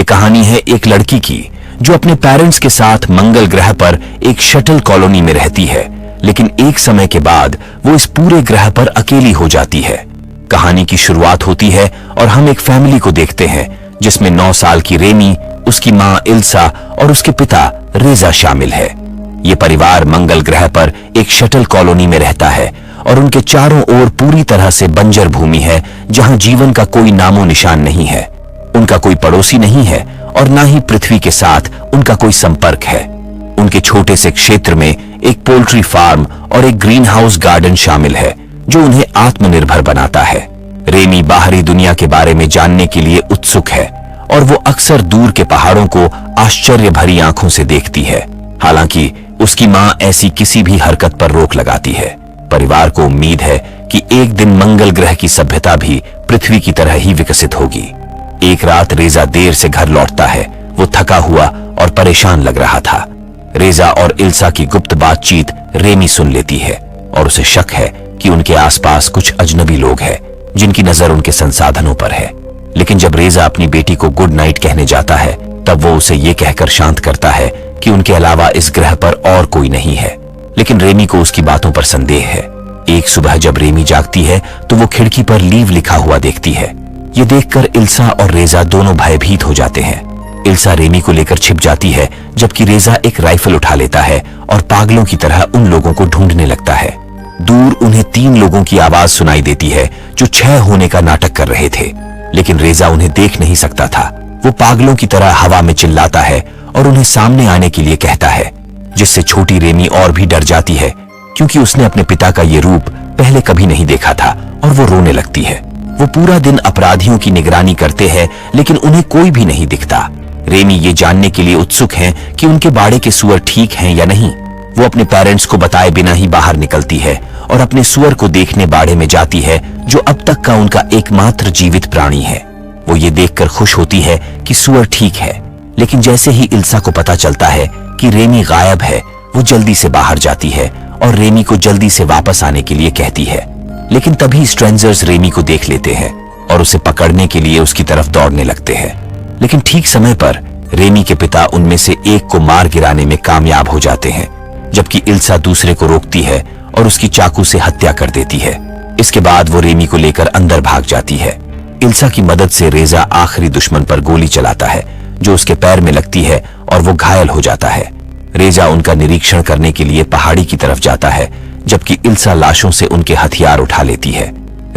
कहानी है एक लड़की की जो अपने पेरेंट्स के साथ मंगल ग्रह पर एक शटल कॉलोनी में रहती है, लेकिन एक समय के बाद वो इस पूरे ग्रह पर अकेली हो जाती है। कहानी की शुरुआत होती है और हम एक फैमिली को देखते हैं जिसमें 9 साल की रेमी, उसकी माँ इल्सा और उसके पिता रेजा शामिल है। ये परिवार मंगल ग्रह पर एक शटल कॉलोनी में रहता है और उनके चारों ओर पूरी तरह से बंजर भूमि है जहां जीवन का कोई नामो निशान नहीं है। उनका कोई पड़ोसी नहीं है और ना ही पृथ्वी के साथ उनका कोई संपर्क है। उनके छोटे से क्षेत्र में एक पोल्ट्री फार्म और एक ग्रीन हाउस गार्डन शामिल है जो उन्हें आत्मनिर्भर बनाता है। रेमी बाहरी दुनिया के बारे में जानने के लिए उत्सुक है और वो अक्सर दूर के पहाड़ों को आश्चर्य भरी आंखों से देखती है। हालांकि उसकी मां ऐसी किसी भी हरकत पर रोक लगाती है। परिवार को उम्मीद है कि एक दिन मंगल ग्रह की सभ्यता भी पृथ्वी की तरह ही विकसित होगी। एक रात रेजा देर से घर लौटता है। वो थका हुआ और परेशान लग रहा था। रेजा और इल्सा की गुप्त बातचीत रेमी सुन लेती है और उसे शक है कि उनके आसपास कुछ अजनबी लोग हैं जिनकी नजर उनके संसाधनों पर है। लेकिन जब रेजा अपनी बेटी को गुड नाइट कहने जाता है तब वो उसे ये कहकर शांत करता है कि उनके अलावा इस ग्रह पर और कोई नहीं है। लेकिन रेमी को उसकी बातों पर संदेह है। एक सुबह जब रेमी जागती है तो वो खिड़की पर लीव लिखा हुआ देखती है। ये देखकर इल्सा और रेजा दोनों भयभीत हो जाते हैं। इल्सा रेमी को लेकर छिप जाती है जबकि रेजा एक राइफल उठा लेता है और पागलों की तरह उन लोगों को ढूंढने लगता है। दूर उन्हें 3 लोगों की आवाज सुनाई देती है जो 6 होने का नाटक कर रहे थे, लेकिन रेजा उन्हें देख नहीं सकता था। वो पागलों की तरह हवा में चिल्लाता है और उन्हें सामने आने के लिए कहता है, जिससे छोटी रेमी और भी डर जाती है क्योंकि उसने अपने पिता का ये रूप पहले कभी नहीं देखा था और वो रोने लगती है। वो पूरा दिन अपराधियों की निगरानी करते हैं लेकिन उन्हें कोई भी नहीं दिखता। रेमी ये जानने के लिए उत्सुक हैं कि उनके बाड़े के सुअर ठीक हैं या नहीं। वो अपने पेरेंट्स को बताए बिना ही बाहर निकलती है और अपने सुअर को देखने बाड़े में जाती है जो अब तक का उनका एकमात्र जीवित प्राणी है। वो ये देखकर खुश होती है कि सुअर ठीक है, लेकिन जैसे ही इल्सा को पता चलता है कि रेमी गायब है, वो जल्दी से बाहर जाती है और रेमी को जल्दी से वापस आने के लिए कहती है। लेकिन तभी स्ट्रेंजर्स रेमी को देख लेते हैं और उसे पकड़ने के लिए उसकी तरफ दौड़ने लगते हैं। लेकिन ठीक समय पर रेमी के पिता उनमें से एक को मार गिराने में कामयाब हो जाते हैं, जबकि इल्सा दूसरे को रोकती है और उसकी चाकू से हत्या कर देती है। इसके बाद वो रेमी को लेकर अंदर भाग जाती है। इल्सा की मदद से रेजा आखिरी दुश्मन पर गोली चलाता है जो उसके पैर में लगती है और वो घायल हो जाता है। रेजा उनका निरीक्षण करने के लिए पहाड़ी की तरफ जाता है जबकि इल्सा लाशों से उनके हथियार उठा लेती है।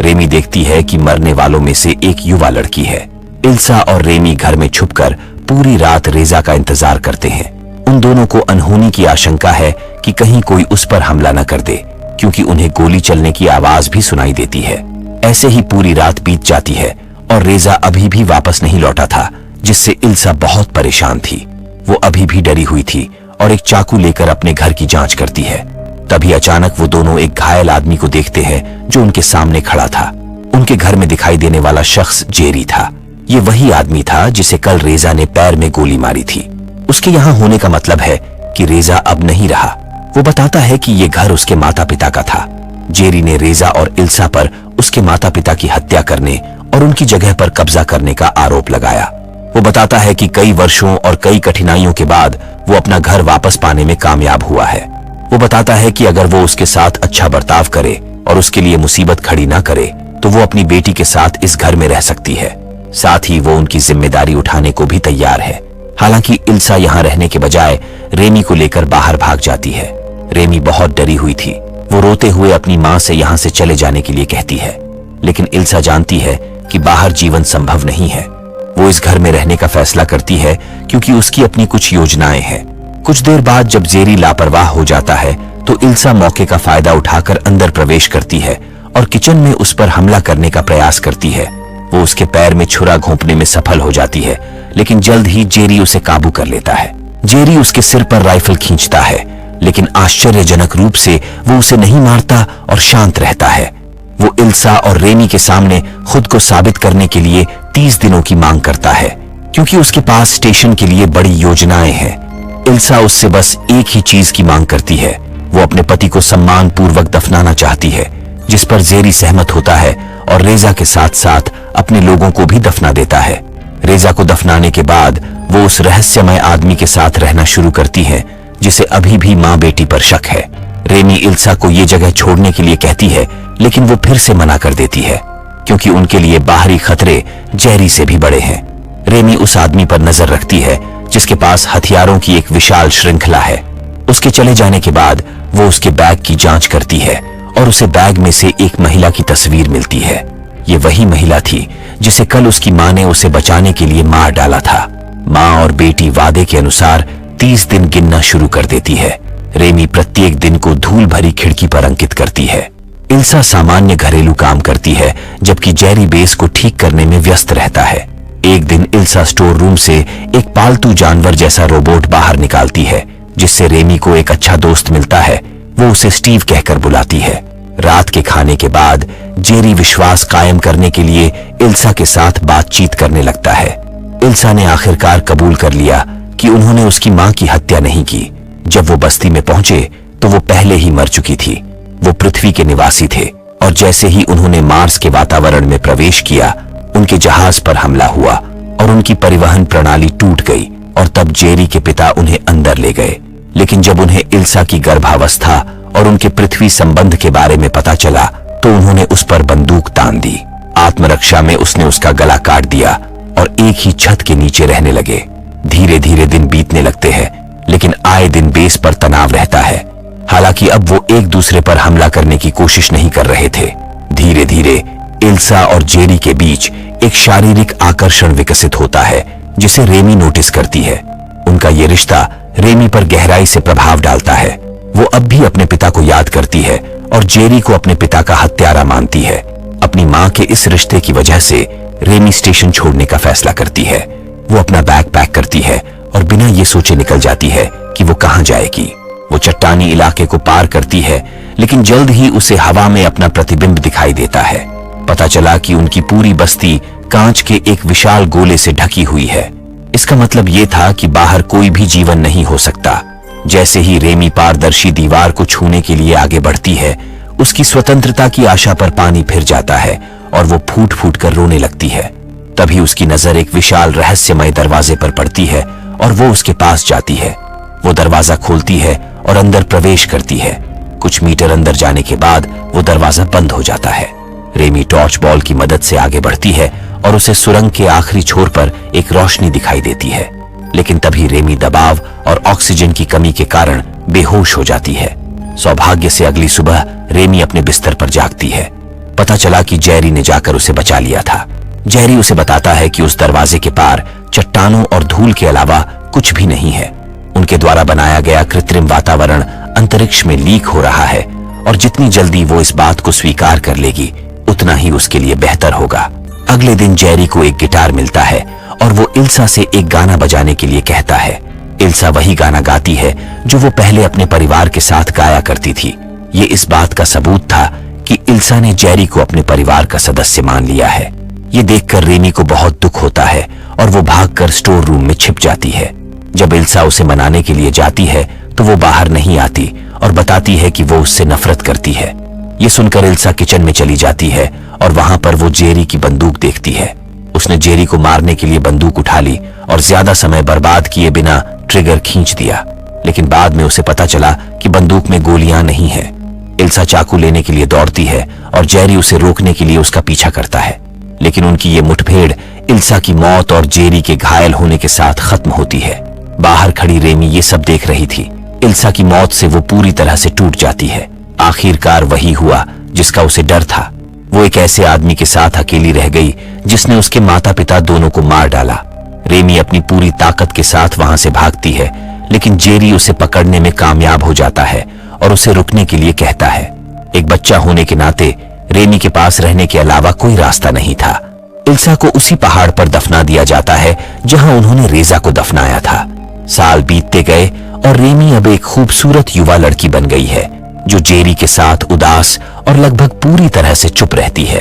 रेमी देखती है कि मरने वालों में से एक युवा लड़की है। इल्सा और रेमी घर में छुपकर पूरी रात रेजा का इंतजार करते हैं। उन दोनों को अनहोनी की आशंका है कि कहीं कोई उस पर हमला न कर दे, क्योंकि उन्हें गोली चलने की आवाज भी सुनाई देती है। ऐसे ही पूरी रात बीत जाती है और रेजा अभी भी वापस नहीं लौटा था, जिससे इल्सा बहुत परेशान थी। वो अभी भी डरी हुई थी और एक चाकू लेकर अपने घर की जांच करती है। तभी अचानक वो दोनों एक घायल आदमी को देखते हैं जो उनके सामने खड़ा था। उनके घर में दिखाई देने वाला शख्स जेरी था। ये वही आदमी था जिसे कल रेजा ने पैर में गोली मारी थी। उसके यहाँ होने का मतलब है कि रेजा अब नहीं रहा। वो बताता है कि ये घर उसके माता पिता का था। जेरी ने रेजा और इल्सा पर उसके माता पिता की हत्या करने और उनकी जगह पर कब्जा करने का आरोप लगाया। वो बताता है कि कई वर्षों और कई कठिनाइयों के बाद वो अपना घर वापस पाने में कामयाब हुआ है। वो बताता है कि अगर वो उसके साथ अच्छा बर्ताव करे और उसके लिए मुसीबत खड़ी ना करे तो वो अपनी बेटी के साथ इस घर में रह सकती है। साथ ही वो उनकी जिम्मेदारी उठाने को भी तैयार है। हालांकि इल्सा यहाँ रहने के बजाय रेमी को लेकर बाहर भाग जाती है। रेमी बहुत डरी हुई थी। वो रोते हुए अपनी माँ से यहाँ से चले जाने के लिए कहती है, लेकिन इल्सा जानती है कि बाहर जीवन संभव नहीं है। वो इस घर में रहने का फैसला करती है क्योंकि उसकी अपनी कुछ योजनाएं हैं। कुछ देर बाद जब जेरी लापरवाह हो जाता है तो इल्सा मौके का फायदा उठाकर अंदर प्रवेश करती है और किचन में उस पर हमला करने का प्रयास करती है। वो उसके पैर में छुरा घोंपने में सफल हो जाती है, लेकिन जल्द ही जेरी उसे काबू कर लेता है। जेरी उसके सिर पर राइफल खींचता है, लेकिन आश्चर्यजनक रूप से वो उसे नहीं मारता और शांत रहता है। वो इल्सा और रेमी के सामने खुद को साबित करने के लिए 30 दिनों की मांग करता है, क्योंकि उसके पास स्टेशन के लिए बड़ी योजनाएं हैं। इल्सा उससे बस एक ही चीज की मांग करती है। वो अपने पति को सम्मान पूर्वक दफनाना चाहती है, जिस पर जेरी सहमत होता है और रेजा के साथ साथ अपने लोगों को भी दफना देता है। रेजा को दफनाने के बाद वो उस रहस्यमय आदमी के साथ रहना शुरू करती है जिसे अभी भी माँ बेटी पर शक है। रेमी इल्सा को ये जगह छोड़ने के लिए कहती है, लेकिन वो फिर से मना कर देती है क्योंकि उनके लिए बाहरी खतरे जेरी से भी बड़े हैं। रेमी उस आदमी पर नजर रखती है जिसके पास हथियारों की एक विशाल श्रृंखला है। उसके चले जाने के बाद वो उसके बैग की जांच करती है और उसे बैग में से एक महिला की तस्वीर मिलती है। ये वही महिला थी जिसे कल उसकी मां ने उसे बचाने के लिए मार डाला था। मां और बेटी वादे के अनुसार 30 दिन गिनना शुरू कर देती है। रेमी प्रत्येक दिन को धूल भरी खिड़की पर अंकित करती है। इल्सा सामान्य घरेलू काम करती है जबकि जेरी बेस को ठीक करने में व्यस्त रहता है। एक दिन इल्सा स्टोर रूम से एक पालतू जानवर जैसा रोबोट बाहर निकालती है जिससे रेमी को एक अच्छा दोस्त मिलता है। वो उसे स्टीव कहकर बुलाती है। रात के खाने के बाद जेरी विश्वास कायम करने के लिए इल्सा के साथ बातचीत करने लगता है। इल्सा ने आखिरकार कबूल कर लिया कि उन्होंने उसकी मां की हत्या नहीं की। जब वो बस्ती में पहुंचे तो वो पहले ही मर चुकी थी। वो पृथ्वी के निवासी थे और जैसे ही उन्होंने मार्स के वातावरण में प्रवेश किया, उनके जहाज पर हमला हुआ और उनकी परिवहन प्रणाली टूट गई और तब जेरी के पिता उन्हें अंदर ले गए। लेकिन जब उन्हें इल्सा की गर्भावस्था और उनके पृथ्वी संबंध के बारे में पता चला तो उन्होंने उस पर बंदूक तान दी। आत्मरक्षा में उसने उसका गला काट दिया और एक ही छत के नीचे रहने लगे। धीरे धीरे दिन बीतने लगते हैं, लेकिन आए दिन बेस पर तनाव रहता है। हालांकि अब वो एक दूसरे पर हमला करने की कोशिश नहीं कर रहे थे। धीरे धीरे इल्सा और जेरी के बीच एक शारीरिक आकर्षण विकसित होता है जिसे रेमी नोटिस करती है। उनका ये रिश्ता रेमी पर गहराई से प्रभाव डालता है। वो अब भी अपने पिता को याद करती है और जेरी को अपने पिता का हत्यारा मानती है। अपनी मां के इस रिश्ते की वजह से रेमी स्टेशन छोड़ने का फैसला करती है। वो अपना बैग पैक करती है और बिना ये सोचे निकल जाती है कि वो कहां जाएगी। वो चट्टानी इलाके को पार करती है, लेकिन जल्द ही उसे हवा में अपना प्रतिबिंब दिखाई देता है। पता चला कि उनकी पूरी बस्ती कांच के एक विशाल गोले से ढकी हुई है। इसका मतलब ये था कि बाहर कोई भी जीवन नहीं हो सकता। जैसे ही रेमी पारदर्शी दीवार को छूने के लिए आगे बढ़ती है, उसकी स्वतंत्रता की आशा पर पानी फिर जाता है और वो फूट फूट कर रोने लगती है। तभी उसकी नजर एक विशाल रहस्यमय दरवाजे पर पड़ती है और वो उसके पास जाती है। वो दरवाजा खोलती है और अंदर प्रवेश करती है। कुछ मीटर अंदर जाने के बाद वो दरवाजा बंद हो जाता है। रेमी टॉर्च बॉल की मदद से आगे बढ़ती है और उसे सुरंग के आखिरी छोर पर एक रोशनी दिखाई देती है। लेकिन तभी रेमी दबाव और ऑक्सीजन की कमी के कारण बेहोश हो जाती है। सौभाग्य से अगली सुबह रेमी अपने बिस्तर पर जागती है। पता चला कि जेरी ने जाकर उसे बचा लिया था। जेरी उसे बताता है कि उस दरवाजे के पार चट्टानों और धूल के अलावा कुछ भी नहीं है। उनके द्वारा बनाया गया कृत्रिम वातावरण अंतरिक्ष में लीक हो रहा है और जितनी जल्दी वो इस बात को स्वीकार कर लेगी उतना ही उसके लिए बेहतर होगा। अगले दिन जेरी को एक गिटार मिलता है और वो इल्सा से एक गाना बजाने के लिए कहता है। इल्सा वही गाना गाती है जो वो पहले अपने परिवार के साथ गाया करती थी। ये इस बात का सबूत था कि इल्सा ने जेरी को अपने परिवार का सदस्य मान लिया है। ये देखकर रेमी को बहुत दुख होता है और वो भागकर स्टोर रूम में छिप जाती है। जब इल्सा उसे मनाने के लिए जाती है तो वो बाहर नहीं आती और बताती है कि वो उससे नफरत करती है। ये सुनकर इल्सा किचन में चली जाती है और वहां पर वो जेरी की बंदूक देखती है। उसने जेरी को मारने के लिए बंदूक उठा ली और ज्यादा समय बर्बाद किए बिना ट्रिगर खींच दिया। लेकिन बाद में उसे पता चला कि बंदूक में गोलियां नहीं है। इल्सा चाकू लेने के लिए दौड़ती है और जेरी उसे रोकने के लिए उसका पीछा करता है। लेकिन उनकी ये मुठभेड़ इल्सा की मौत और जेरी के घायल होने के साथ खत्म होती है। बाहर खड़ी रेमी ये सब देख रही थी। इल्सा की मौत से वो पूरी तरह से टूट जाती है। आखिरकार वही हुआ जिसका उसे डर था। वो एक ऐसे आदमी के साथ अकेली रह गई जिसने उसके माता पिता दोनों को मार डाला। रेमी अपनी पूरी ताकत के साथ वहां से भागती है, लेकिन जेरी उसे पकड़ने में कामयाब हो जाता है और उसे रुकने के लिए कहता है। एक बच्चा होने के नाते रेमी के पास रहने के अलावा कोई रास्ता नहीं था। इल्सा को उसी पहाड़ पर दफना दिया जाता है जहां उन्होंने रेजा को दफनाया था। साल बीतते गए और रेमी अब एक खूबसूरत युवा लड़की बन गई है जो जेरी के साथ उदास और लगभग पूरी तरह से चुप रहती है।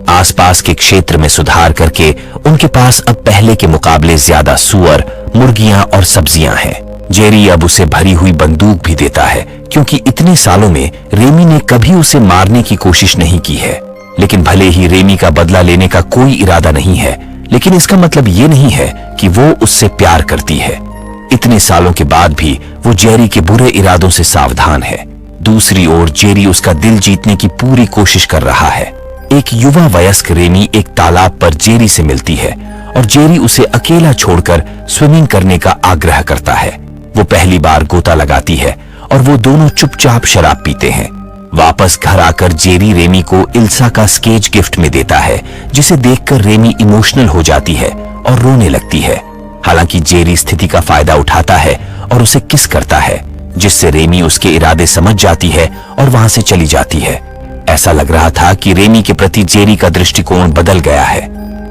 आसपास के क्षेत्र में सुधार करके उनके पास अब पहले के मुकाबले ज्यादा सूअर, मुर्गियां और सब्जियां हैं। जेरी अब उसे भरी हुई बंदूक भी देता है क्योंकि इतने सालों में रेमी ने कभी उसे मारने की कोशिश नहीं की है। लेकिन भले ही रेमी का बदला लेने का कोई इरादा नहीं है, लेकिन इसका मतलब ये नहीं है कि वो उससे प्यार करती है। इतने सालों के बाद भी वो जेरी के बुरे इरादों से सावधान है। दूसरी ओर जेरी उसका दिल जीतने की पूरी कोशिश कर रहा है। एक युवा वयस्क रेमी एक तालाब पर जेरी से मिलती है और जेरी उसे अकेला छोड़कर स्विमिंग करने का आग्रह करता है। वो पहली बार गोता लगाती है और वो दोनों चुपचाप शराब पीते हैं। वापस घर आकर जेरी रेमी को इल्सा का स्केच गिफ्ट में देता है, जिसे देखकर रेमी इमोशनल हो जाती है और रोने लगती है। हालांकि जेरी स्थिति का फायदा उठाता है और उसे किस करता है, जिससे रेमी उसके इरादे समझ जाती है और वहां से चली जाती है। ऐसा लग रहा था कि रेमी के प्रति जेरी का दृष्टिकोण बदल गया है।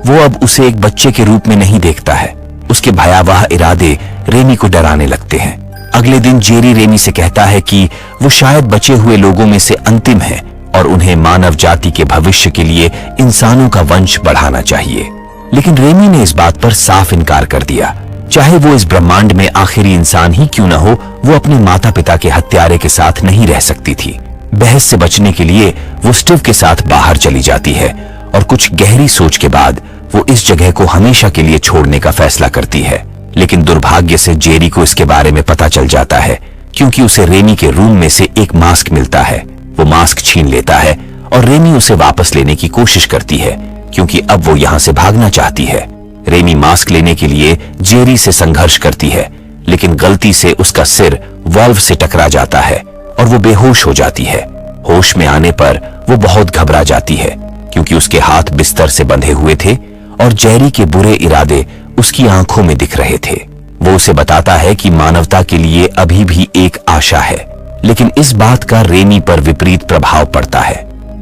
वो अब उसे एक बच्चे के रूप में नहीं देखता है। उसके भयावह इरादे रेमी को डराने लगते हैं। अगले दिन जेरी रेमी से कहता है कि वो शायद बचे हुए लोगों में से अंतिम है और उन्हें मानव जाति के भविष्य के लिए इंसानों का वंश बढ़ाना चाहिए। लेकिन रेमी ने इस बात पर साफ इनकार कर दिया। चाहे वो इस ब्रह्मांड में आखिरी इंसान ही क्यों न हो, वो अपने माता पिता के हत्यारे के साथ नहीं रह सकती थी। बहस से बचने के लिए वो स्टीव के साथ बाहर चली जाती है और कुछ गहरी सोच के बाद वो इस जगह को हमेशा के लिए छोड़ने का फैसला करती है। लेकिन दुर्भाग्य से जेरी को इसके बारे में पता चल जाता है, क्योंकि उसे रेमी के रूम में से एक मास्क मिलता है। वो मास्क छीन लेता है और रेमी उसे वापस लेने की कोशिश करती है, क्योंकि अब वो यहां से भागना चाहती है। रेमी मास्क लेने के लिए जेरी से संघर्ष करती है, लेकिन गलती से उसका सिर वॉल्व से टकरा जाता है और वो बेहोश हो जाती है। होश में आने पर वो बहुत घबरा जाती है, क्योंकि उसके हाथ बिस्तर से बंधे हुए थे और जेरी के बुरे इरादे उसकी आंखों में दिख रहे थे। वो उसे बताता है कि मानवता के लिए अभी भी एक आशा है, लेकिन इस बात का रेमी पर विपरीत प्रभाव पड़ता है।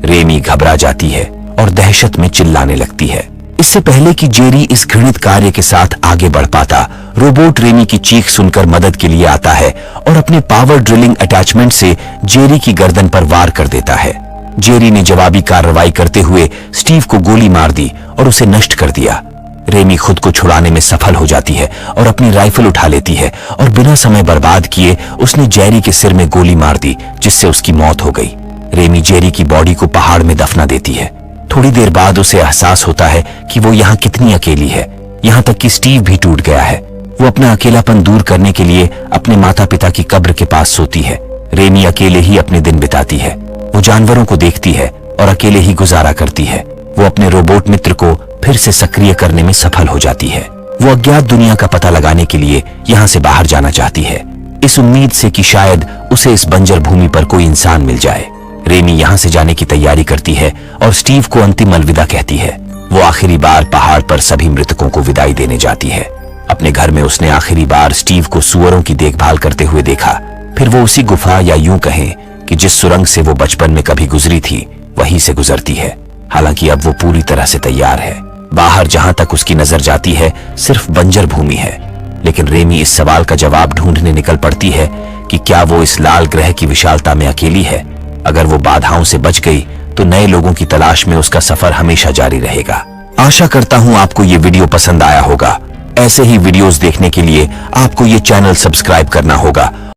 रेमी घबरा जाती है और दहशत में चिल्लाने लगती है। इससे पहले कि जेरी इस घृणित कार्य के साथ आगे बढ़ पाता, रोबोट रेमी की चीख सुनकर मदद के लिए आता है और अपने पावर ड्रिलिंग अटैचमेंट से जेरी की गर्दन पर वार कर देता है। जेरी ने जवाबी कार्रवाई करते हुए स्टीव को गोली मार दी और उसे नष्ट कर दिया। रेमी खुद को छुड़ाने में सफल हो जाती है और अपनी राइफल उठा लेती है और बिना समय बर्बाद किए उसने जेरी के सिर में गोली मार दी, जिससे उसकी मौत हो गई। रेमी जेरी की बॉडी को पहाड़ में दफना देती है। थोड़ी देर बाद उसे एहसास होता है कि वो यहाँ कितनी अकेली है। यहाँ तक कि स्टीव भी टूट गया है। वो अपना अकेलापन दूर करने के लिए अपने माता पिता की कब्र के पास सोती है। रेमी अकेले ही अपने दिन बिताती है। वो जानवरों को देखती है और अकेले ही गुजारा करती है। वो अपने रोबोट मित्र को फिर से सक्रिय करने में सफल हो जाती है। वो अज्ञात दुनिया का पता लगाने के लिए यहाँ से बाहर जाना चाहती है, इस उम्मीद से कि शायद उसे इस बंजर भूमि पर कोई इंसान मिल जाए। रेमी यहाँ से जाने की तैयारी करती है और स्टीव को अंतिम अलविदा कहती है। वो आखिरी बार पहाड़ पर सभी मृतकों को विदाई देने जाती है। अपने घर में उसने आखिरी बार स्टीव को सुअरों की देखभाल करते हुए देखा। फिर वो उसी गुफा, या यूं कहें कि जिस सुरंग से वो बचपन में कभी गुजरी थी, वहीं से गुजरती है। हालांकि अब वो पूरी तरह से तैयार है। बाहर जहां तक उसकी नजर जाती है सिर्फ बंजर भूमि है। लेकिन रेमी इस सवाल का जवाब ढूंढने निकल पड़ती है कि क्या वो इस लाल ग्रह की विशालता में अकेली है। अगर वो बाधाओं से बच गई तो नए लोगों की तलाश में उसका सफर हमेशा जारी रहेगा। आशा करता हूं आपको ये वीडियो पसंद आया होगा। ऐसे ही वीडियोस देखने के लिए आपको ये चैनल सब्सक्राइब करना होगा